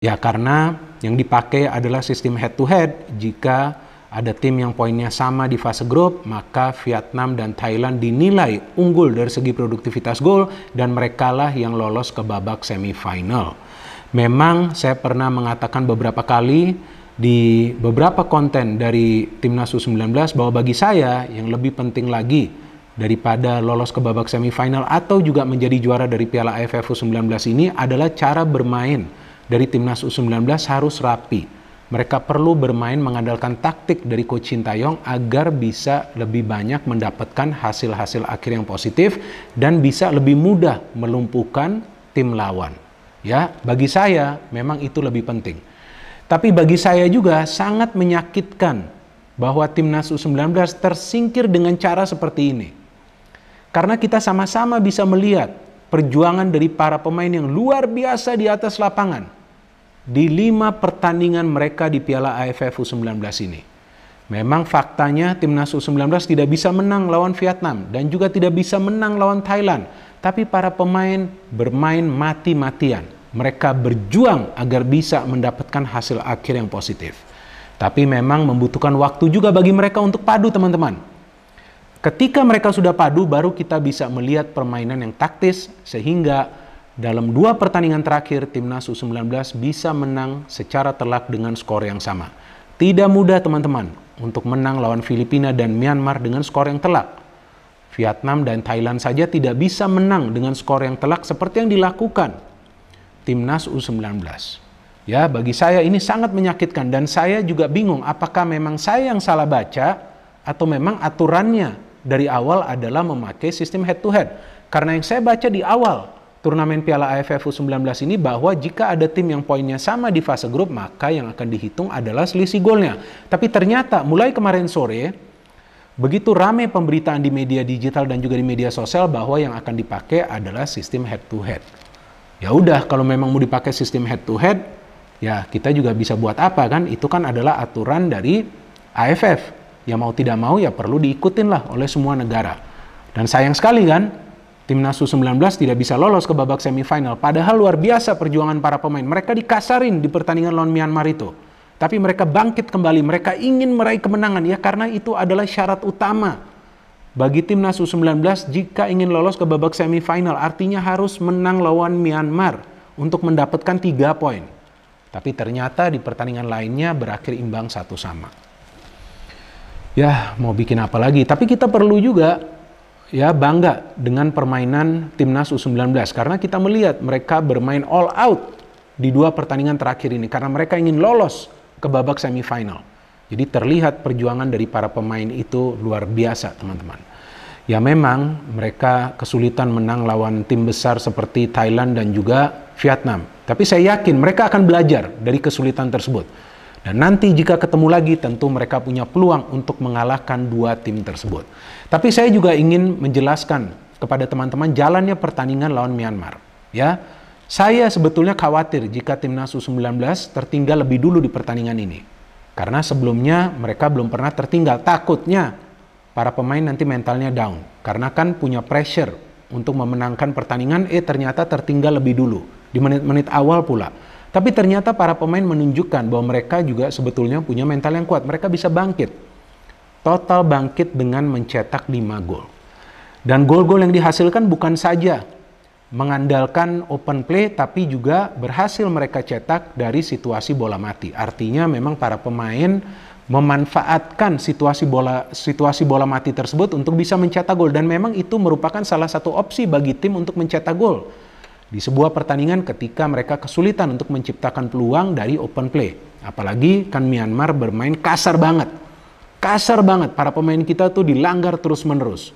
Ya, karena yang dipakai adalah sistem head to head. Jika ada tim yang poinnya sama di fase grup, maka Vietnam dan Thailand dinilai unggul dari segi produktivitas gol dan merekalah yang lolos ke babak semifinal. Memang saya pernah mengatakan beberapa kali di beberapa konten dari Timnas U19 bahwa bagi saya yang lebih penting lagi daripada lolos ke babak semifinal atau juga menjadi juara dari Piala AFF U19 ini adalah cara bermain dari Timnas U19 harus rapi. Mereka perlu bermain mengandalkan taktik dari Coach Sintayong agar bisa lebih banyak mendapatkan hasil-hasil akhir yang positif dan bisa lebih mudah melumpuhkan tim lawan. Ya, bagi saya memang itu lebih penting. Tapi bagi saya juga sangat menyakitkan bahwa Timnas U19 tersingkir dengan cara seperti ini. Karena kita sama-sama bisa melihat perjuangan dari para pemain yang luar biasa di atas lapangan di 5 pertandingan mereka di Piala AFF U19 ini. Memang faktanya Timnas U19 tidak bisa menang lawan Vietnam dan juga tidak bisa menang lawan Thailand. Tapi para pemain bermain mati-matian. Mereka berjuang agar bisa mendapatkan hasil akhir yang positif. Tapi memang membutuhkan waktu juga bagi mereka untuk padu, teman-teman. Ketika mereka sudah padu, baru kita bisa melihat permainan yang taktis sehingga dalam 2 pertandingan terakhir, Timnas U19 bisa menang secara telak dengan skor yang sama. Tidak mudah, teman-teman, untuk menang lawan Filipina dan Myanmar dengan skor yang telak. Vietnam dan Thailand saja tidak bisa menang dengan skor yang telak seperti yang dilakukan Timnas U19. Ya, bagi saya ini sangat menyakitkan dan saya juga bingung apakah memang saya yang salah baca atau memang aturannya dari awal adalah memakai sistem head to head. Karena yang saya baca di awal turnamen Piala AFF U19 ini bahwa jika ada tim yang poinnya sama di fase grup, maka yang akan dihitung adalah selisih golnya. Tapi ternyata mulai kemarin sore, begitu ramai pemberitaan di media digital dan juga di media sosial bahwa yang akan dipakai adalah sistem head to head. Ya udah, kalau memang mau dipakai sistem head to head, ya kita juga bisa buat apa kan? Itu kan adalah aturan dari AFF. Ya mau tidak mau ya perlu diikutin lah oleh semua negara. Dan sayang sekali kan, Timnas U19 tidak bisa lolos ke babak semifinal. Padahal luar biasa perjuangan para pemain. Mereka dikasarin di pertandingan lawan Myanmar itu. Tapi mereka bangkit kembali. Mereka ingin meraih kemenangan. Ya karena itu adalah syarat utama bagi Timnas U19 jika ingin lolos ke babak semifinal. Artinya harus menang lawan Myanmar untuk mendapatkan 3 poin. Tapi ternyata di pertandingan lainnya berakhir imbang 1-1. Ya mau bikin apa lagi. Tapi kita perlu juga ya bangga dengan permainan Timnas U19 karena kita melihat mereka bermain all out di 2 pertandingan terakhir ini karena mereka ingin lolos ke babak semifinal. Jadi terlihat perjuangan dari para pemain itu luar biasa, teman-teman. Ya memang mereka kesulitan menang lawan tim besar seperti Thailand dan juga Vietnam. Tapi saya yakin mereka akan belajar dari kesulitan tersebut. Dan nanti jika ketemu lagi tentu mereka punya peluang untuk mengalahkan 2 tim tersebut. Tapi saya juga ingin menjelaskan kepada teman-teman jalannya pertandingan lawan Myanmar. Ya, saya sebetulnya khawatir jika Timnas U19 tertinggal lebih dulu di pertandingan ini. Karena sebelumnya mereka belum pernah tertinggal. Takutnya para pemain nanti mentalnya down. Karena kan punya pressure untuk memenangkan pertandingan, ternyata tertinggal lebih dulu. Di menit-menit awal pula. Tapi ternyata para pemain menunjukkan bahwa mereka juga sebetulnya punya mental yang kuat. Mereka bisa bangkit. Total bangkit dengan mencetak 5 gol. Dan gol-gol yang dihasilkan bukan saja mengandalkan open play, tapi juga berhasil mereka cetak dari situasi bola mati. Artinya memang para pemain memanfaatkan situasi bola mati tersebut untuk bisa mencetak gol. Dan memang itu merupakan salah satu opsi bagi tim untuk mencetak gol. Di sebuah pertandingan ketika mereka kesulitan untuk menciptakan peluang dari open play. Apalagi kan Myanmar bermain kasar banget. Kasar banget, para pemain kita tuh dilanggar terus-menerus.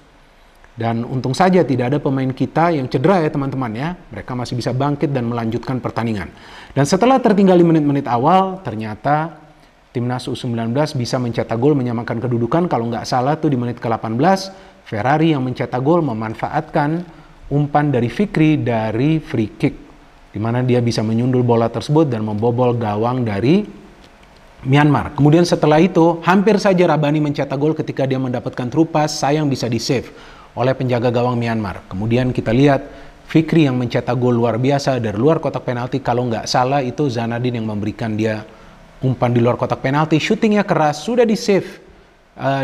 Dan untung saja tidak ada pemain kita yang cedera ya teman-teman ya. Mereka masih bisa bangkit dan melanjutkan pertandingan. Dan setelah tertinggal di menit-menit awal, ternyata Timnas U19 bisa mencetak gol menyamakan kedudukan. Kalau nggak salah tuh di menit ke-18, Ferrari yang mencetak gol memanfaatkan umpan dari Fikri dari free kick, di mana dia bisa menyundul bola tersebut dan membobol gawang dari Myanmar. Kemudian setelah itu hampir saja Rabani mencetak gol ketika dia mendapatkan true pass, sayang bisa di save oleh penjaga gawang Myanmar. Kemudian kita lihat Fikri yang mencetak gol luar biasa dari luar kotak penalti. Kalau nggak salah itu Zanadin yang memberikan dia umpan di luar kotak penalti. Shootingnya keras, sudah di save,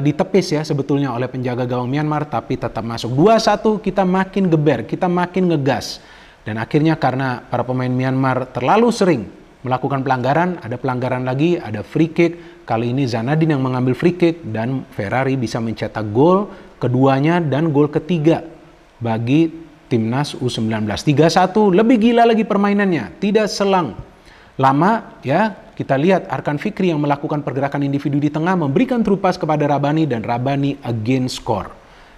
ditepis ya sebetulnya oleh penjaga gawang Myanmar, tapi tetap masuk. 2-1, kita makin geber, kita makin ngegas. Dan akhirnya karena para pemain Myanmar terlalu sering melakukan pelanggaran, ada pelanggaran lagi, ada free kick. Kali ini Zanadin yang mengambil free kick dan Ferrari bisa mencetak gol keduanya dan gol ketiga bagi Timnas U19. 3-1, lebih gila lagi permainannya. Tidak selang lama ya, kita lihat Arkan Fikri yang melakukan pergerakan individu di tengah, memberikan true pass kepada Rabani dan Rabani again score.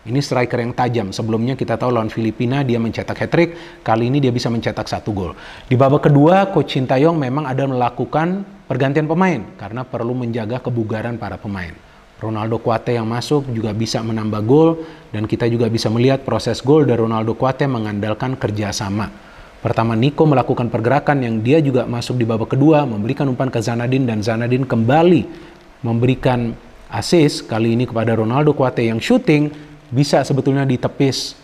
Ini striker yang tajam. Sebelumnya kita tahu lawan Filipina dia mencetak hat-trick, kali ini dia bisa mencetak 1 gol. Di babak kedua, Coach Shin Tae-yong memang ada melakukan pergantian pemain karena perlu menjaga kebugaran para pemain. Ronaldo Kuate yang masuk juga bisa menambah gol, dan kita juga bisa melihat proses gol dari Ronaldo Kuate mengandalkan kerjasama. Pertama Nico melakukan pergerakan yang dia juga masuk di babak kedua, memberikan umpan ke Zanadin dan Zanadin kembali memberikan assist kali ini kepada Ronaldo Kuate yang shooting bisa sebetulnya ditepis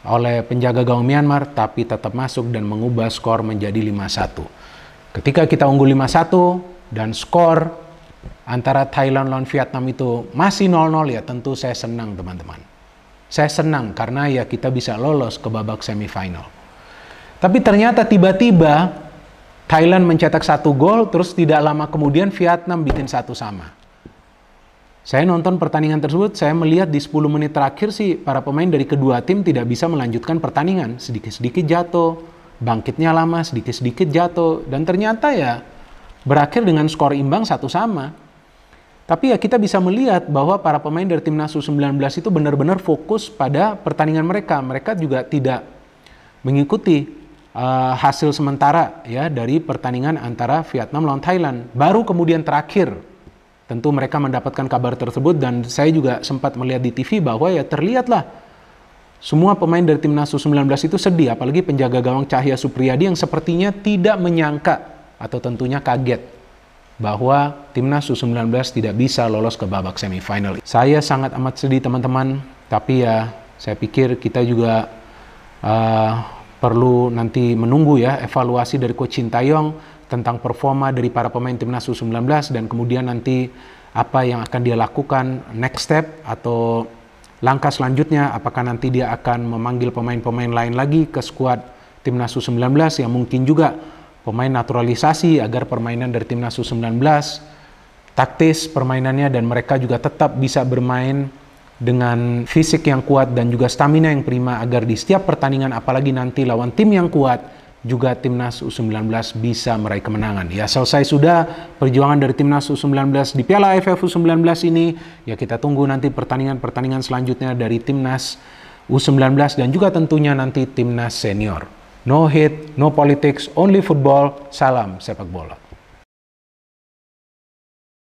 oleh penjaga gawang Myanmar tapi tetap masuk dan mengubah skor menjadi 5-1. Ketika kita unggul 5-1 dan skor antara Thailand lawan Vietnam itu masih 0-0 ya, tentu saya senang teman-teman. Saya senang karena ya kita bisa lolos ke babak semifinal. Tapi ternyata tiba-tiba Thailand mencetak 1 gol, terus tidak lama kemudian Vietnam bikin 1 sama. Saya nonton pertandingan tersebut, saya melihat di 10 menit terakhir sih para pemain dari kedua tim tidak bisa melanjutkan pertandingan. Sedikit-sedikit jatuh, bangkitnya lama, sedikit-sedikit jatuh, dan ternyata ya berakhir dengan skor imbang 1 sama. Tapi ya kita bisa melihat bahwa para pemain dari Timnas U19 itu benar-benar fokus pada pertandingan mereka. Mereka juga tidak mengikuti hasil sementara ya dari pertandingan antara Vietnam lawan Thailand. Baru kemudian terakhir tentu mereka mendapatkan kabar tersebut, dan saya juga sempat melihat di TV bahwa ya terlihatlah semua pemain dari Timnas U19 itu sedih, apalagi penjaga gawang Cahya Supriyadi yang sepertinya tidak menyangka atau tentunya kaget bahwa Timnas U19 tidak bisa lolos ke babak semifinal. Saya sangat amat sedih teman-teman, tapi ya saya pikir kita juga perlu nanti menunggu ya evaluasi dari Coach Shin Tae-yong tentang performa dari para pemain Timnas U19 dan kemudian nanti apa yang akan dia lakukan next step atau langkah selanjutnya, apakah nanti dia akan memanggil pemain-pemain lain lagi ke skuad Timnas U19 yang mungkin juga pemain naturalisasi agar permainan dari Timnas U19 taktis permainannya dan mereka juga tetap bisa bermain dengan fisik yang kuat dan juga stamina yang prima agar di setiap pertandingan apalagi nanti lawan tim yang kuat juga Timnas U19 bisa meraih kemenangan. Ya selesai sudah perjuangan dari Timnas U19 di Piala AFF U19 ini. Ya kita tunggu nanti pertandingan-pertandingan selanjutnya dari Timnas U19 dan juga tentunya nanti Timnas Senior. No hate, no politics, only football. Salam sepak bola.